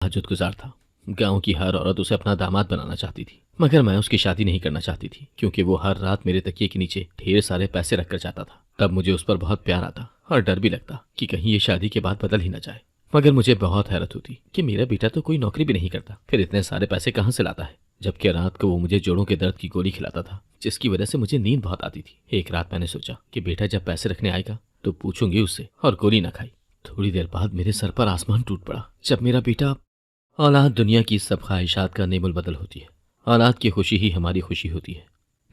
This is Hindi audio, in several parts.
तहज्जुद गुजार था। गांव की हर औरत उसे अपना दामाद बनाना चाहती थी, मगर मैं उसकी शादी नहीं करना चाहती थी, क्योंकि वो हर रात मेरे तकिए के नीचे ढेर सारे पैसे रखकर जाता था। तब मुझे उस पर बहुत प्यार आता और डर भी लगता कि कहीं ये शादी के बाद बदल ही न जाए। मगर मुझे बहुत हैरत होती कि मेरा बेटा तो कोई नौकरी भी नहीं करता, फिर इतने सारे पैसे कहाँ से लाता है। जबकि रात को वो मुझे जोड़ों के दर्द की गोली खिलाता था, जिसकी वजह से मुझे नींद बहुत आती थी। एक रात मैंने सोचा कि बेटा जब पैसे रखने आएगा तो पूछूंगी उससे, और गोली न खाई। थोड़ी देर बाद मेरे सर पर आसमान टूट पड़ा जब मेरा बेटा। औलाद दुनिया की सब ख्वाहिशात का नेमुल बदल होती है। औलाद की खुशी ही हमारी खुशी होती है,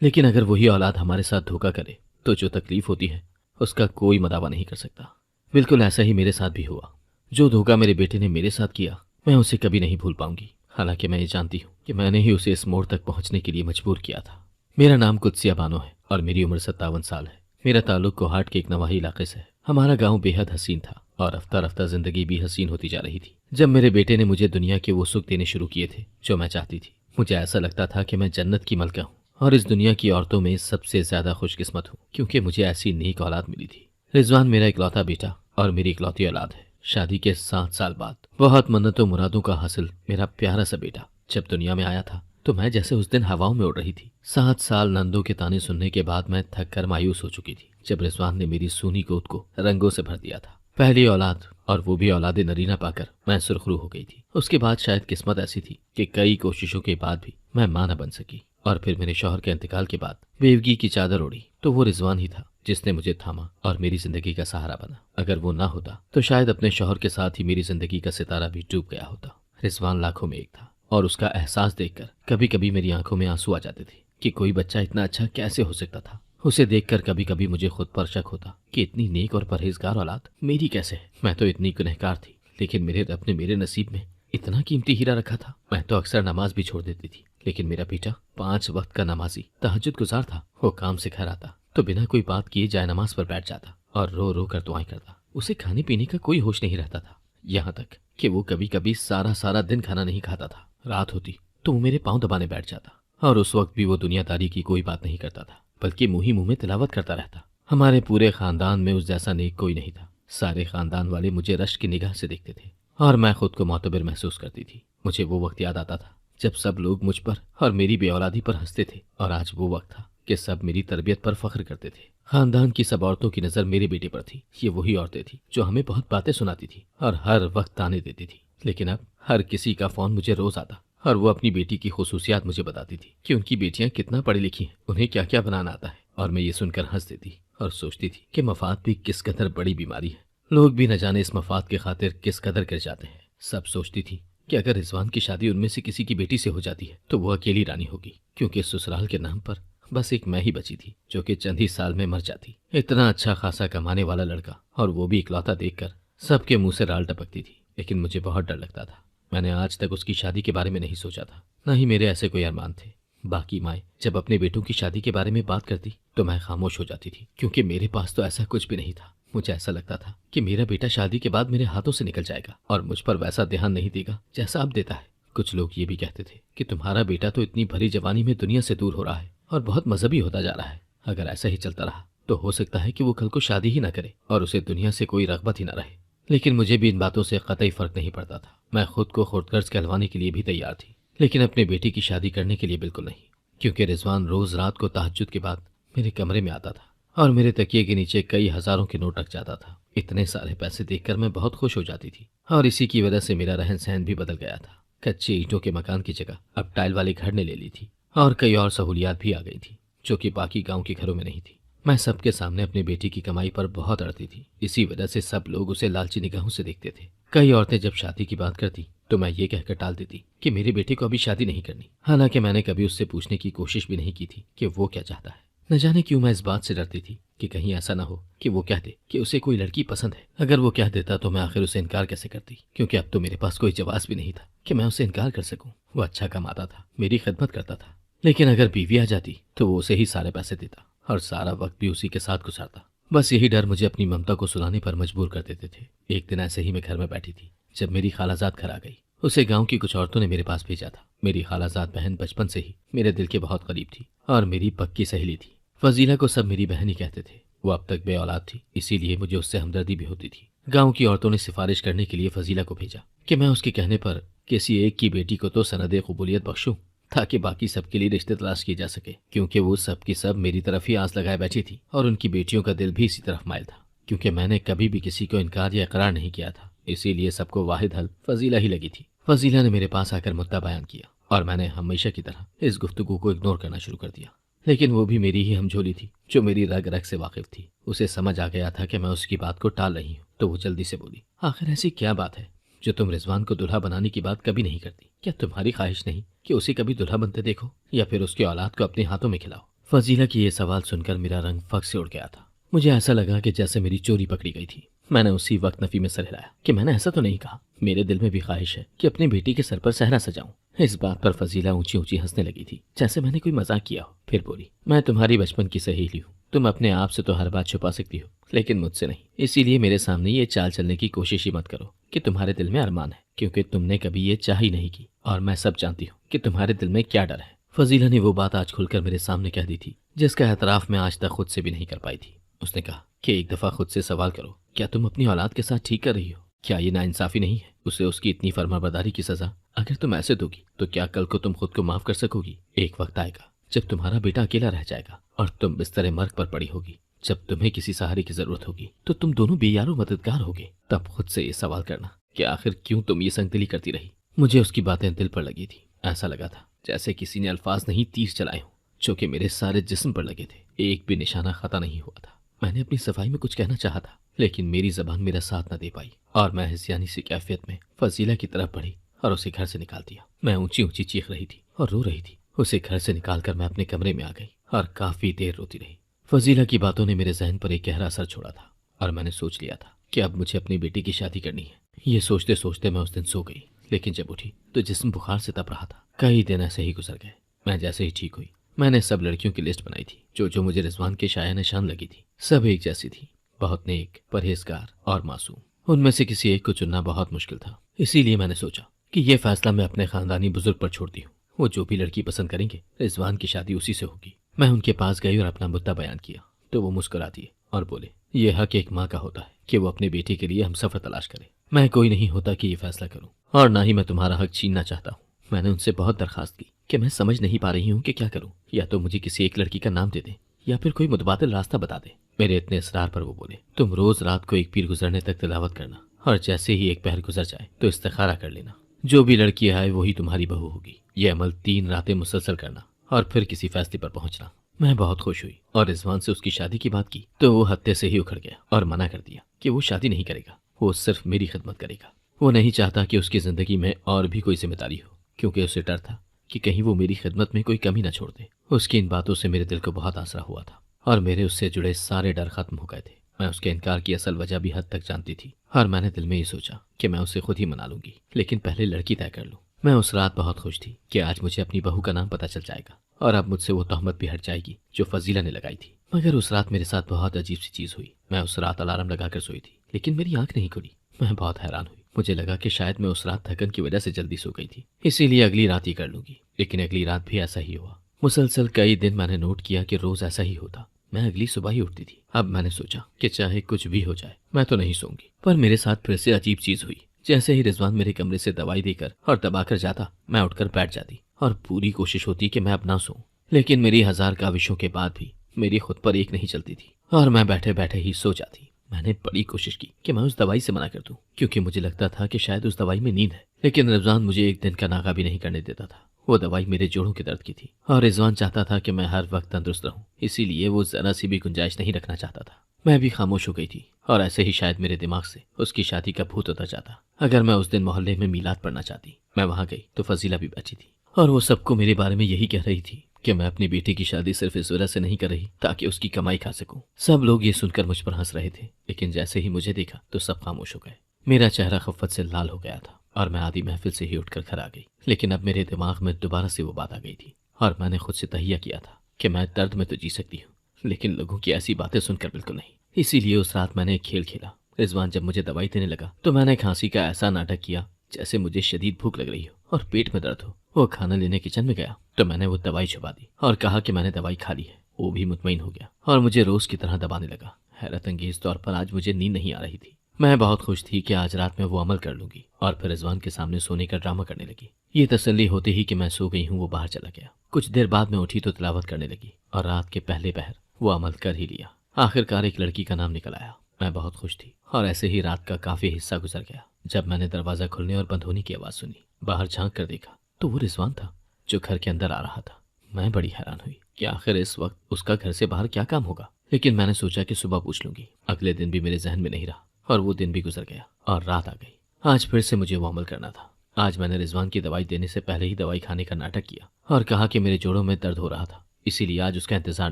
लेकिन अगर वही औलाद हमारे साथ धोखा करे तो जो तकलीफ होती है उसका कोई मदावा नहीं कर सकता। बिल्कुल ऐसा ही मेरे साथ भी हुआ। जो धोखा मेरे बेटे ने मेरे साथ किया, मैं उसे कभी नहीं भूल पाऊंगी। हालांकि मैं ये जानती हूँ कि मैंने ही उसे इस मोड़ तक पहुंचने के लिए मजबूर किया था। मेरा नाम कुदसिया बानो है और मेरी उम्र 57 साल है। मेरा ताल्लुक कोहाट के एक नवाही इलाके से है। हमारा गांव बेहद हसीन था और रफ्ता रफ्ता जिंदगी भी हसीन होती जा रही थी। जब मेरे बेटे ने मुझे दुनिया के वो सुख देने शुरू किए थे जो मैं चाहती थी, मुझे ऐसा लगता था कि मैं जन्नत की मलका हूँ और इस दुनिया की औरतों में सबसे ज्यादा खुशकिस्मत हूँ, क्योंकि मुझे ऐसी नेक औलाद मिली थी। रिजवान मेरा इकलौता बेटा और मेरी इकलौती औलाद है। शादी के 7 साल बाद बहुत मन्नतों मुरादों का हासिल मेरा प्यारा सा बेटा जब दुनिया में आया था तो मैं जैसे उस दिन हवाओं में उड़ रही थी। 7 साल नंदों के ताने सुनने के बाद मैं थक कर मायूस हो चुकी थी जब रिजवान ने मेरी सूनी गोद को रंगों से भर दिया था। पहली औलाद, और वो भी औलादे नरीना पाकर मैं सुरखरू हो गई थी। उसके बाद शायद किस्मत ऐसी थी कि कई कोशिशों के बाद भी मैं मां न बन सकी, और फिर मेरे शौहर के इंतकाल के बाद बेवगी की चादर ओढ़ी तो वो रिजवान ही था जिसने मुझे थामा और मेरी जिंदगी का सहारा बना। अगर वो ना होता तो शायद अपने शौहर के साथ ही मेरी जिंदगी का सितारा भी डूब गया होता। रिजवान लाखों में एक था और उसका एहसास देखकर कभी कभी मेरी आंखों में आंसू आ जाते थे कि कोई बच्चा इतना अच्छा कैसे हो सकता था। उसे देखकर कभी कभी मुझे खुद पर शक होता कि इतनी नेक और परहेजगार औलाद मेरी कैसे है। मैं तो इतनी गुनहगार थी, लेकिन मेरे रब ने मेरे नसीब में इतना कीमती हीरा रखा था। मैं तो अक्सर नमाज भी छोड़ देती थी, लेकिन मेरा बेटा 5 वक्त का नमाजी तहज्जुद गुजार था। वो काम से घर आता तो बिना कोई बात किए जाए नमाज पर बैठ जाता और रो रो कर दुआएं करता। उसे खाने पीने का कोई होश नहीं रहता था, यहाँ तक कि वो कभी कभी सारा सारा दिन खाना नहीं खाता था। रात होती तो वो मेरे पांव दबाने बैठ जाता, और उस वक्त भी वो दुनियादारी की कोई बात नहीं करता था, बल्कि मुंह ही मुंह में तिलावत करता रहता। हमारे पूरे खानदान में उस जैसा नेक कोई नहीं था। सारे खानदान वाले मुझे रश्क की निगाह से देखते थे और मैं खुद को मोतबर महसूस करती थी। मुझे वो वक्त याद आता था जब सब लोग मुझ पर और मेरी बेऔलादी पर हंसते थे, और आज वो वक्त था कि सब मेरी तरबियत पर फख्र करते थे। खानदान की सब औरतों की नजर मेरे बेटे पर थी। ये वही औरतें थी जो हमें बहुत बातें सुनाती थी और हर वक्त ताने देती थी। लेकिन अब हर किसी का फोन मुझे रोज आता और वो अपनी बेटी की खुसूसियात मुझे बताती थी कि उनकी बेटियां कितना पढ़ी लिखी हैं, उन्हें क्या क्या बनाना आता है। और मैं ये सुनकर हंस देती और सोचती थी कि मफाद भी किस कदर बड़ी बीमारी है। लोग भी न जाने इस मफाद के खातिर किस कदर गिर जाते हैं। सब सोचती थी कि अगर रिजवान की शादी उनमें से किसी की बेटी से हो जाती है तो वो अकेली रानी होगी, क्योंकि ससुराल के नाम पर बस एक मैं ही बची थी जो कि चंद ही साल में मर जाती। इतना अच्छा खासा कमाने वाला लड़का, और वो भी इकलौता देखकर सबके मुंह से राल टपकती थी। लेकिन मुझे बहुत डर लगता था। मैंने आज तक उसकी शादी के बारे में नहीं सोचा था, न ही मेरे ऐसे कोई अरमान थे। बाकी माएँ जब अपने बेटों की शादी के बारे में बात करती तो मैं खामोश हो जाती थी, क्योंकि मेरे पास तो ऐसा कुछ भी नहीं था। मुझे ऐसा लगता था कि मेरा बेटा शादी के बाद मेरे हाथों से निकल जाएगा और मुझ पर वैसा ध्यान नहीं देगा जैसा अब देता है। कुछ लोग ये भी कहते थे कि तुम्हारा बेटा तो इतनी भरी जवानी में दुनिया से दूर हो रहा है और बहुत मजहबी होता जा रहा है। अगर ऐसा ही चलता रहा तो हो सकता है कि वो कल को शादी ही ना करे और उसे दुनिया से कोई रगबत ही ना रहे। लेकिन मुझे भी इन बातों से कतई फर्क नहीं पड़ता था। मैं खुद को खुदगर्ज कहलवाने के लिए भी तैयार थी, लेकिन अपने बेटी की शादी करने के लिए बिल्कुल नहीं, क्योंकि रिजवान रोज रात को तहज्जुद के बाद मेरे कमरे में आता था और मेरे तकिए के नीचे कई हजारों के नोट रख जाता था। इतने सारे पैसे देखकर मैं बहुत खुश हो जाती थी, और इसी की वजह से मेरा रहन सहन भी बदल गया था। कच्चे ईंटों के मकान की जगह अब टाइल वाले घर ने ले ली थी, और कई और सहूलियात भी आ गई थी जो कि बाकी गांव के घरों में नहीं थी। मैं सबके सामने अपनी बेटी की कमाई पर बहुत अड़ती थी। इसी वजह से सब लोग उसे लालची निगाहों से देखते थे। कई औरतें जब शादी की बात करती तो मैं ये कहकर टाल देती कि मेरे बेटे को अभी शादी नहीं करनी। हालांकि मैंने कभी उससे पूछने की कोशिश भी नहीं की थी कि वो क्या चाहता है। न जाने क्यों मैं इस बात से डरती थी कि कहीं ऐसा ना हो कि वो कह दे कि उसे कोई लड़की पसंद है। अगर वो कह देता तो मैं आखिर उसे इनकार कैसे करती, क्योंकि अब तो मेरे पास कोई जवाब भी नहीं था कि मैं उसे इनकार कर सकूं। वो अच्छा कमाता था, मेरी खिदमत करता था, लेकिन अगर बीवी आ जाती तो वो उसे ही सारे पैसे देता और सारा वक्त भी उसी के साथ गुजारता। बस यही डर मुझे अपनी ममता को सुनाने पर मजबूर कर देते थे। एक दिन ऐसे ही मैं घर में बैठी थी जब मेरी खालाजाद घर आ गई। उसे गांव की कुछ औरतों ने मेरे पास भेजा था। मेरी खालाजाद बहन बचपन से ही मेरे दिल के बहुत करीब थी और मेरी पक्की सहेली थी। फजीला को सब मेरी बहन ही कहते थे। वो अब तक बे औलाद थी, इसीलिए मुझे उससे हमदर्दी भी होती थी। गांव की औरतों ने सिफारिश करने के लिए फजीला को भेजा कि मैं उसके कहने पर किसी एक की बेटी को तो सनद कबूलियत बख्शूं, ताकि बाकी सबके लिए रिश्ते तलाश किए जा सके, क्योंकि वो सब की सब मेरी तरफ ही आस लगाए बैठी थी और उनकी बेटियों का दिल भी इसी तरफ माइल था, क्योंकि मैंने कभी भी किसी को इनकार या इकरार नहीं किया था। इसीलिए सबको वाहिद हल फजीला ही लगी थी। फजीला ने मेरे पास आकर मुद्दा बयान किया और मैंने हमेशा की तरह इस गुफ्तगू को इग्नोर करना शुरू कर दिया। लेकिन वो भी मेरी ही हमझोली थी, जो मेरी रग रग से वाकिफ थी। उसे समझ आ गया था कि मैं उसकी बात को टाल रही हूँ, तो वो जल्दी से बोली, आखिर ऐसी क्या बात है जो तुम रिजवान को दुल्हा बनाने की बात कभी नहीं करती? क्या तुम्हारी ख्वाहिश नहीं कि उसे कभी दुल्हा बनते देखो या फिर उसकी औलाद को अपने हाथों में खिलाओ? फजीला की ये सवाल सुनकर मेरा रंग फक से उड़ गया था। मुझे ऐसा लगा कि जैसे मेरी चोरी पकड़ी गई थी। मैंने उसी वक्त नफी में सर हिलाया कि मैंने ऐसा तो नहीं कहा। मेरे दिल में भी ख्वाहिश है कि अपनी बेटी के सर पर सहरा सजाऊं। इस बात पर फजीला ऊंची ऊंची हंसने लगी थी, जैसे मैंने कोई मजाक किया हो। फिर बोली, मैं तुम्हारी बचपन की सहेली हूँ। तुम अपने आप से तो हर बात छुपा सकती हो, लेकिन मुझसे नहीं। इसीलिए मेरे सामने ये चाल चलने की कोशिश ही मत करो कि तुम्हारे दिल में अरमान है, क्योंकि तुमने कभी ये चाह ही नहीं की और मैं सब जानती हूँ कि तुम्हारे दिल में क्या डर है। फजीला ने वो बात आज खुलकर मेरे सामने कह दी थी, जिसका एतराफ मैं आज तक खुद से भी नहीं कर पाई थी। उसने कहा कि एक दफा खुद से सवाल करो, क्या तुम अपनी औलाद के साथ ठीक कर रही हो? क्या ये नाइंसाफी नहीं है? उसे उसकी इतनी फर्माबरदारी की सजा अगर तुम ऐसे दोगी तो क्या कल को तुम खुद को माफ कर सकोगी? एक वक्त आएगा जब तुम्हारा बेटा अकेला रह जाएगा और तुम बिस्तर मर्ग पर पड़ी होगी। जब तुम्हें किसी सहारे की जरूरत होगी तो तुम दोनों बेयारो मददगार होगे। तब खुद से ये सवाल करना कि आखिर क्यों तुम ये संगदिली करती रही। मुझे उसकी बातें दिल पर लगी थी। ऐसा लगा था जैसे किसी ने अल्फाज नहीं तीर चलाए हों, जो कि मेरे सारे जिस्म पर लगे थे। एक भी निशाना खता नहीं हुआ था। मैंने अपनी सफाई में कुछ कहना चाहा था, लेकिन मेरी जबान मेरा साथ न दे पाई और मैं हिस्यानी सी कैफियत में फजीला की तरफ बढ़ी और उसे घर से निकाल दिया। मैं ऊंची ऊंची चीख रही थी और रो रही थी। उसे घर से निकालकर मैं अपने कमरे में आ गई और काफी देर रोती रही। फजीला की बातों ने मेरे जहन पर एक गहरा असर छोड़ा था और मैंने सोच लिया था कि अब मुझे अपनी बेटी की शादी करनी है। ये सोचते सोचते मैं उस दिन सो गई, लेकिन जब उठी तो जिस्म बुखार से तप रहा था। कई दिन ऐसे ही गुजर गए। मैं जैसे ही ठीक हुई, मैंने सब लड़कियों की लिस्ट बनाई थी जो मुझे रिजवान के शाया निशान लगी थी। सब एक जैसी थी, बहुत नेक, परहेजगार और मासूम। उनमें से किसी एक को चुनना बहुत मुश्किल था। इसीलिए मैंने सोचा कि यह फैसला मैं अपने खानदानी बुजुर्ग पर छोड़ती हूँ। वो जो भी लड़की पसंद करेंगे, रिजवान की शादी उसी से होगी। मैं उनके पास गई और अपना मुद्दा बयान किया तो वो मुस्कुरा दिए और बोले, ये हक एक माँ का होता है कि वो अपने बेटे के लिए हम सफर तलाश करे। मैं कोई नहीं होता कि ये फैसला करूं, और ना ही मैं तुम्हारा हक छीनना चाहता हूँ। मैंने उनसे बहुत दरखास्त की कि मैं समझ नहीं पा रही हूँ कि क्या करूँ। या तो मुझे किसी एक लड़की का नाम दे दे या फिर कोई मुतबादिल रास्ता बता दे। मेरे इतने इसरार पर वो बोले, तुम रोज रात को एक पीर गुजरने तक तिलावत करना और जैसे ही एक पहर गुजर जाए तो इस्तिखारा कर लेना। जो भी लड़की आए वही तुम्हारी बहू होगी। यह अमल 3 रातें मुसलसल करना और फिर किसी फैसले पर पहुंचना। मैं बहुत खुश हुई और रिजवान से उसकी शादी की बात की तो वो हत्ते से ही उखड़ गया और मना कर दिया कि वो शादी नहीं करेगा, वो सिर्फ मेरी खिदमत करेगा। वो नहीं चाहता कि उसकी जिंदगी में और भी कोई जिम्मेदारी हो, क्योंकि उसे डर था कि कहीं वो मेरी खिदमत में कोई कमी न छोड़ दे। उसकी इन बातों से मेरे दिल को बहुत आसरा हुआ था और मेरे उससे जुड़े सारे डर खत्म हो गए थे। मैं उसके इनकार की असल वजह भी हद तक जानती थी और मैंने दिल में ये सोचा कि मैं उसे खुद ही मना लूंगी, लेकिन पहले लड़की तय कर लूं। मैं उस रात बहुत खुश थी कि आज मुझे अपनी बहू का नाम पता चल जाएगा और अब मुझसे वो तहमत भी हट जाएगी जो फजीला ने लगाई थी। मगर उस रात मेरे साथ बहुत अजीब सी चीज हुई। मैं उस रात अलार्म लगाकर सोई थी, लेकिन मेरी आंख नहीं खुली। मैं बहुत हैरान हुई। मुझे लगा कि शायद मैं उस रात थकन की वजह से जल्दी सो गई थी, इसीलिए अगली रात ही कर लूंगी। लेकिन अगली रात भी ऐसा ही हुआ। मुसलसल कई दिन मैंने नोट किया कि रोज ऐसा ही होता। मैं अगली सुबह ही उठती थी। अब मैंने सोचा कि चाहे कुछ भी हो जाए मैं तो नहीं सोऊंगी। पर मेरे साथ फिर से अजीब चीज हुई। जैसे ही रिजवान मेरे कमरे से दवाई देकर और दबाकर जाता, मैं उठकर बैठ जाती और पूरी कोशिश होती कि मैं अब ना सोऊं। लेकिन मेरी 1000 काविशों के बाद भी मेरी खुद पर एक नहीं चलती थी और मैं बैठे बैठे ही सो जाती। मैंने बड़ी कोशिश की कि मैं उस दवाई से मना कर दूं, क्योंकि मुझे लगता था कि शायद उस दवाई में नींद है। लेकिन रिजवान मुझे एक दिन का नागा भी नहीं करने देता था। वो दवाई मेरे जोड़ों के दर्द की थी और रिजवान चाहता था कि मैं हर वक्त तंदुरुस्त रहूं, इसीलिए वो जरा सी भी गुंजाइश नहीं रखना चाहता था। मैं भी खामोश हो गई थी और ऐसे ही शायद मेरे दिमाग से उसकी शादी का भूत उतर जाता। अगर मैं उस दिन मोहल्ले में मीलाद पढ़ना चाहती, मैं वहां गई तो फजीला भी बैठी थी और वो सबको मेरे बारे में यही कह रही थी कि मैं अपनी बेटी की शादी सिर्फ इस वजह से नहीं कर रही ताकि उसकी कमाई खा सकूं। सब लोग ये सुनकर मुझ पर हंस रहे थे, लेकिन जैसे ही मुझे देखा तो सब खामोश हो गए। मेरा चेहरा खफ्फत से लाल हो गया था और मैं आधी महफिल से ही उठकर घर आ गई। लेकिन अब मेरे दिमाग में दोबारा से वो बात आ गई थी और मैंने खुद से तहिया किया था कि मैं दर्द में तो जी सकती हूँ, लेकिन लोगों की ऐसी बातें सुनकर बिल्कुल नहीं। इसीलिए उस रात मैंने एक खेल खेला। रिजवान जब मुझे दवाई देने लगा तो मैंने खांसी का ऐसा नाटक किया जैसे मुझे शदीद भूख लग रही हो और पेट में दर्द हो। वो खाना लेने किचन में गया तो मैंने वो दवाई छुपा दी और कहा कि मैंने दवाई खा ली है। वो भी मुतमईन हो गया और मुझे रोज की तरह दबाने लगा। हैरत अंगेज तौर पर आज मुझे नींद नहीं आ रही थी मैं बहुत खुश थी कि आज रात में वो अमल कर लूंगी और फिर रिजवान के सामने सोने का ड्रामा करने लगी। ये तसल्ली होते ही कि मैं सो गई हूँ वो बाहर चला गया। कुछ देर बाद मैं उठी तो तिलावत करने लगी और रात के पहले पहर वो अमल कर ही लिया। आखिरकार एक लड़की का नाम निकल आया। मैं बहुत खुश थी और ऐसे ही रात का काफी हिस्सा गुजर गया। जब मैंने दरवाजा खुलने और बंद होने की आवाज सुनी, बाहर झांक कर देखा तो वो रिजवान था जो घर के अंदर आ रहा था। मैं बड़ी हैरान हुई कि आखिर इस वक्त उसका घर से बाहर क्या काम होगा, लेकिन मैंने सोचा कि सुबह पूछ लूंगी। अगले दिन भी मेरे जहन में नहीं रहा और वो दिन भी गुजर गया और रात आ गई। आज फिर से मुझे वो अमल करना था। आज मैंने रिजवान की दवाई देने से पहले ही दवाई खाने का नाटक किया और कहा कि मेरे जोड़ों में दर्द हो रहा था, इसीलिए आज उसका इंतजार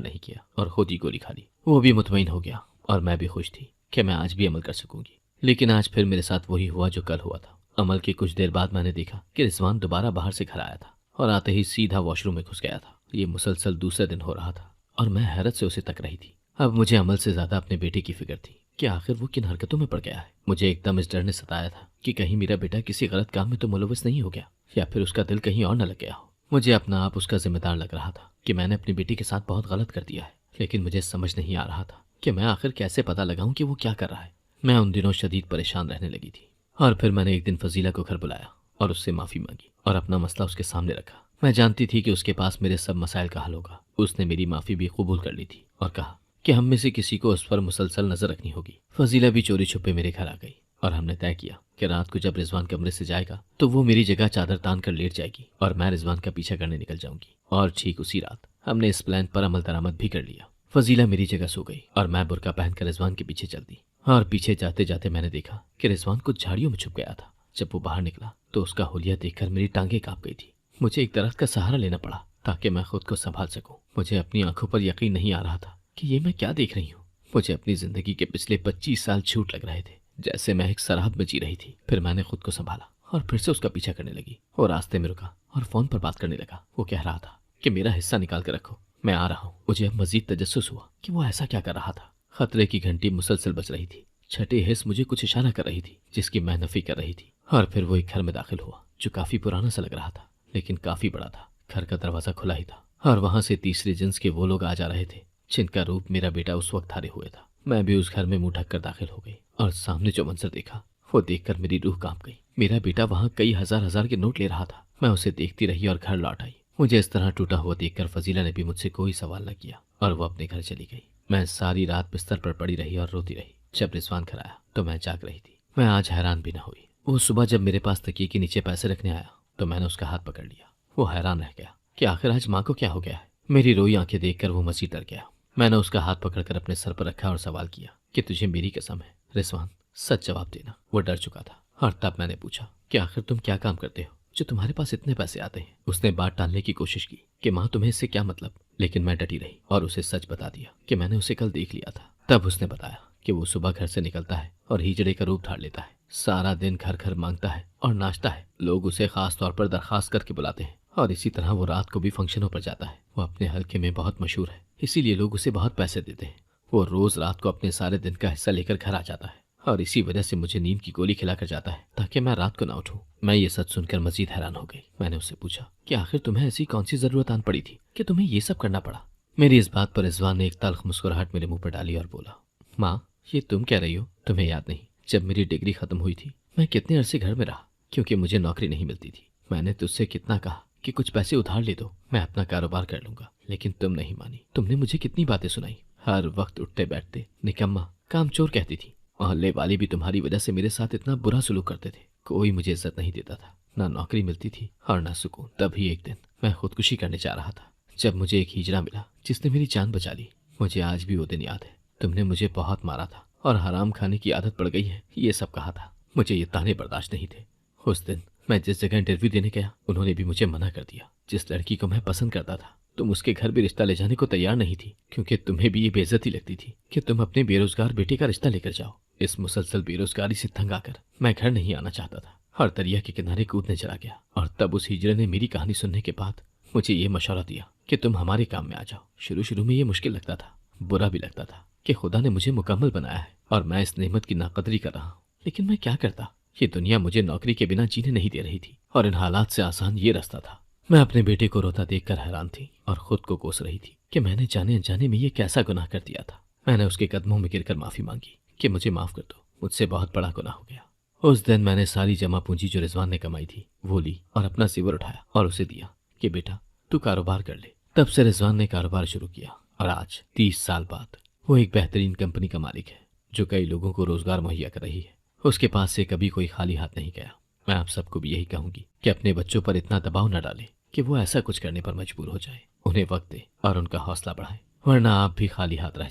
नहीं किया और खुद ही गोली खा ली। वो भी मुतमईन हो गया और मैं भी खुश थी कि मैं आज भी अमल कर सकूंगी। लेकिन आज फिर मेरे साथ वही हुआ जो कल हुआ था। अमल की कुछ देर बाद मैंने देखा कि रिजवान दोबारा बाहर से घर आया था और आते ही सीधा वॉशरूम में घुस गया था। ये मुसलसल दूसरे दिन हो रहा था और मैं हैरत से उसे तक रही थी। अब मुझे अमल से ज्यादा अपने बेटे की फिक्र थी कि आखिर वो किन हरकतों में पड़ गया है। मुझे एकदम इस डर ने सताया था कि कहीं मेरा बेटा किसी गलत काम में तो मुलविस नहीं हो गया या फिर उसका दिल कहीं और न लग गया हो। मुझे अपना आप उसका जिम्मेदार लग रहा था कि मैंने अपनी बेटी के साथ बहुत गलत कर दिया है, लेकिन मुझे समझ नहीं आ रहा था कि मैं आखिर कैसे पता लगाऊं कि वो क्या कर रहा है। मैं उन दिनों शदीद परेशान रहने लगी थी और फिर मैंने एक दिन फजीला को घर बुलाया और उससे माफी मांगी और अपना मसला उसके सामने रखा। मैं जानती थी कि उसके पास मेरे सब मसाइल का हल होगा। उसने मेरी माफी भी कबूल कर ली थी और कहा कि हम में से किसी को उस पर मुसलसल नजर रखनी होगी। फजीला भी चोरी छुपे मेरे घर आ गई और हमने तय किया कि रात को जब रिजवान कमरे से जाएगा तो वो मेरी जगह चादर तान कर लेट जाएगी और मैं रिजवान का पीछा करने निकल जाऊंगी। और ठीक उसी रात हमने इस प्लान पर अमल दरामद भी कर लिया। फजीला मेरी जगह सो गई और मैं बुर्का पहनकर रिजवान के पीछे चल दी और पीछे जाते जाते मैंने देखा कि रिजवान कुछ झाड़ियों में छुप गया था। जब वो बाहर निकला तो उसका हुलिया देखकर मेरी टांगें कांप गई थी। मुझे एक दरख्त का सहारा लेना पड़ा ताकि मैं खुद को संभाल सकूं। मुझे अपनी आंखों पर यकीन नहीं आ रहा था कि ये मैं क्या देख रही हूँ। मुझे अपनी जिंदगी के पिछले 25 साल झूठ लग रहे थे, जैसे मैं एक शराब में जी रही थी। फिर मैंने खुद को संभाला और फिर से उसका पीछा करने लगी और रास्ते में रुका और फोन पर बात करने लगा। वो कह रहा था कि मेरा हिस्सा निकाल कर रखो, मैं आ रहा हूँ। मुझे अब मजीद तजस्सुस हुआ कि वो ऐसा क्या कर रहा था। खतरे की घंटी मुसलसल बज रही थी। छठे हिस्स मुझे कुछ इशारा कर रही थी जिसकी मैं नफी कर रही थी। और फिर वो एक घर में दाखिल हुआ जो काफी पुराना सा लग रहा था लेकिन काफी बड़ा था। घर का दरवाजा खुला ही था और वहां से तीसरे जिन्स के वो लोग आ जा रहे थे जिनका रूप मेरा बेटा उस वक्त धारे हुए था। मैं भी उस घर में मुंह ढककर दाखिल हो गई और सामने जो मंजर देखा वो देखकर मेरी रूह कांप गई। मेरा बेटा वहां कई हजार के नोट ले रहा था। मैं उसे देखती रही और घर लौट आई। मुझे इस तरह टूटा हुआ देखकर फजीला ने भी मुझसे कोई सवाल न किया और वो अपने घर चली गई। मैं सारी रात बिस्तर पर पड़ी रही और रोती रही। जब रिजवान घर आया तो मैं जाग रही थी। मैं आज हैरान भी न हुई। वो सुबह जब मेरे पास तकिए के नीचे पैसे रखने आया तो मैंने उसका हाथ पकड़ लिया। वो हैरान रह गया कि आखिर आज माँ को क्या हो गया है। मेरी रोई आंखें देखकर वो मजीद डर गया। मैंने उसका हाथ पकड़कर अपने सर पर रखा और सवाल किया कि तुझे मेरी कसम है रिजवान, सच जवाब देना। वो डर चुका था और तब मैंने पूछा कि आखिर तुम क्या काम करते हो जो तुम्हारे पास इतने पैसे आते हैं। उसने बात टालने की कोशिश की कि माँ तुम्हें इससे क्या मतलब, लेकिन मैं डटी रही और उसे सच बता दिया कि मैंने उसे कल देख लिया था। तब उसने बताया कि वो सुबह घर से निकलता है और हिजड़े का रूप धार लेता है। सारा दिन घर घर मांगता है और नाचता है। लोग उसे खास तौर पर दरखास्त करके बुलाते हैं और इसी तरह वो रात को भी फंक्शनों पर जाता है। वो अपने हलके में बहुत मशहूर है, इसीलिए लोग उसे बहुत पैसे देते हैं। वो रोज रात को अपने सारे दिन का हिस्सा लेकर घर आ जाता है और इसी वजह से मुझे नींद की गोली खिलाकर जाता है ताकि मैं रात को ना उठूं। मैं ये सच सुनकर मजीद हैरान हो गई। मैंने उससे पूछा कि आखिर तुम्हें ऐसी कौन सी जरूरत आन पड़ी थी कि तुम्हें ये सब करना पड़ा। मेरी इस बात पर रिजवान ने एक तल्ख मुस्कुराहट मेरे मुंह पर डाली और बोला, माँ ये तुम कह रही हो, तुम्हें याद नहीं जब मेरी डिग्री खत्म हुई थी मैं कितने अरसे घर में रहा क्योंकि मुझे नौकरी नहीं मिलती थी। मैंने तुझसे कितना कहा कि कुछ पैसे उधार ले दो, मैं अपना कारोबार कर लूंगा, लेकिन तुम नहीं मानी। तुमने मुझे कितनी बातें सुनाई, हर वक्त उठते बैठते निकम्मा, कामचोर कहती थी। मोहल्ले वाले भी तुम्हारी वजह से मेरे साथ इतना बुरा सलूक करते थे। कोई मुझे इज्जत नहीं देता था, ना नौकरी मिलती थी और ना सुकून। तभी एक दिन मैं खुदकुशी करने जा रहा था जब मुझे एक हिजड़ा मिला जिसने मेरी जान बचा ली। मुझे आज भी वो दिन याद है। तुमने मुझे बहुत मारा था और हराम खाने की आदत पड़ गई है, ये सब कहा था। मुझे ये ताने बर्दाश्त नहीं थे। उस दिन मैं जिस जगह इंटरव्यू देने गया उन्होंने भी मुझे मना कर दिया। जिस लड़की को मैं पसंद करता था तुम उसके घर भी रिश्ता ले जाने को तैयार नहीं थी क्योंकि तुम्हें भी ये बेइज्जती लगती थी कि तुम अपने बेरोजगार बेटे का रिश्ता लेकर जाओ। इस मुसलसल बेरोजगारी से तंग आकर मैं घर नहीं आना चाहता था। हर दरिया के किनारे कूदने चला गया और तब उस हिजड़े ने मेरी कहानी सुनने के बाद मुझे ये मशवरा दिया कि तुम हमारे काम में आ जाओ। शुरू में ये मुश्किल लगता था, बुरा भी लगता था कि खुदा ने मुझे मुकम्मल बनाया है और मैं इस नेमत की नाकदरी कर रहा हूँ, लेकिन मैं क्या करता। ये दुनिया मुझे नौकरी के बिना जीने नहीं दे रही थी और इन हालात से आसान ये रास्ता था। मैं अपने बेटे को रोता देखकर हैरान थी और खुद को कोस रही थी कि मैंने जाने अनजाने में ये कैसा गुनाह कर दिया था। मैंने उसके कदमों में गिरकर माफी मांगी कि मुझे माफ कर दो, मुझसे बहुत बड़ा गुनाह हो गया। उस दिन मैंने सारी जमा पूंजी जो रिजवान ने कमाई थी वो ली और अपना जेवर उठाया और उसे दिया कि बेटा तू कारोबार कर ले। तब से रिजवान ने कारोबार शुरू किया और आज 30 साल बाद वो एक बेहतरीन कंपनी का मालिक है जो कई लोगों को रोजगार मुहैया कर रही है। उसके पास से कभी कोई खाली हाथ नहीं गया। मैं आप सबको भी यही कहूंगी कि अपने बच्चों पर इतना दबाव न डालें कि वो ऐसा कुछ करने पर मजबूर हो जाए। उन्हें वक्त दे और उनका हौसला बढ़ाए, वरना आप भी खाली हाथ रह